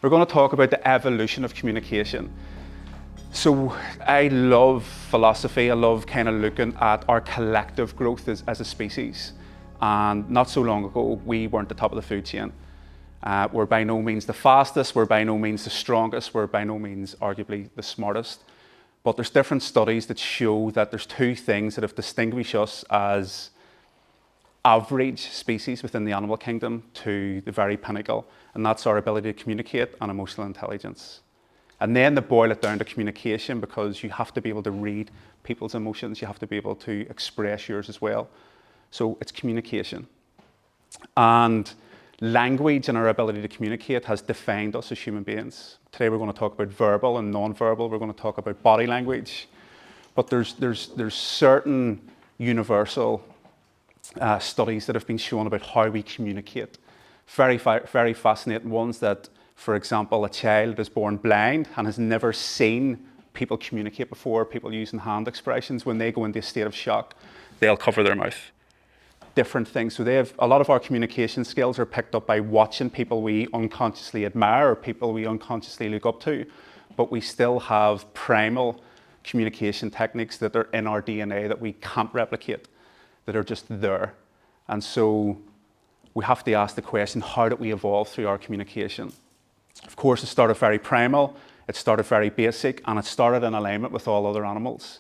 We're going to talk about the evolution of communication. So I love philosophy. I love kind of looking at our collective growth as a species. And not so long ago, we weren't the top of the food chain. We're by no means the fastest, we're by no means the strongest, we're by no means arguably the smartest. But there's different studies that show that there's two things that have distinguished us as average species within the animal kingdom to the very pinnacle, and that's our ability to communicate and emotional intelligence. And then they boil it down to communication, because you have to be able to read people's emotions, you have to be able to express yours as well. So it's communication. And language and our ability to communicate has defined us as human beings. Today we're going to talk about verbal and non-verbal, we're going to talk about body language, but there's certain universal studies that have been shown about how we communicate. Very fascinating ones that, for example, a child is born blind and has never seen people communicate before, people using hand expressions. When they go into a state of shock, they'll cover their mouth. Different things. So a lot of our communication skills are picked up by watching people we unconsciously admire or people we unconsciously look up to, but we still have primal communication techniques that are in our DNA that we can't replicate, that are just there. And so we have to ask the question, how did we evolve through our communication? Of course, it started very primal, it started very basic, and it started in alignment with all other animals.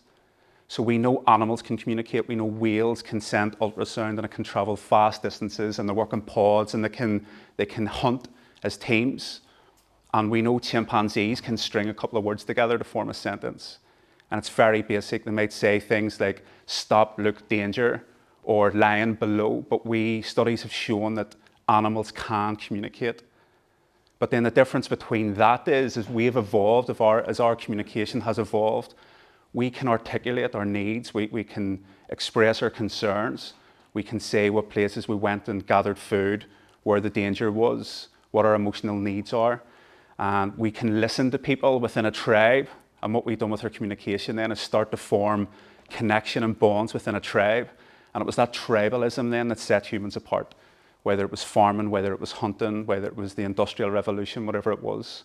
So we know animals can communicate, we know whales can send ultrasound and it can travel fast distances, and they work in pods, and they can hunt as teams. And we know chimpanzees can string a couple of words together to form a sentence. And it's very basic. They might say things like stop, look, danger, or lion below, but studies have shown that animals can communicate. But then the difference between that is we have evolved, as our communication has evolved, we can articulate our needs, we can express our concerns, we can say what places we went and gathered food, where the danger was, what our emotional needs are, and we can listen to people within a tribe. And what we've done with our communication then is start to form connection and bonds within a tribe. And it was that tribalism then that set humans apart, whether it was farming, whether it was hunting, whether it was the Industrial Revolution, whatever it was.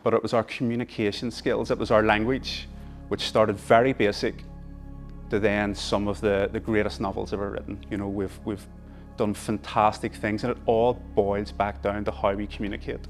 But it was our communication skills, it was our language, which started very basic to then some of the greatest novels ever written. You know, we've done fantastic things, and it all boils back down to how we communicate.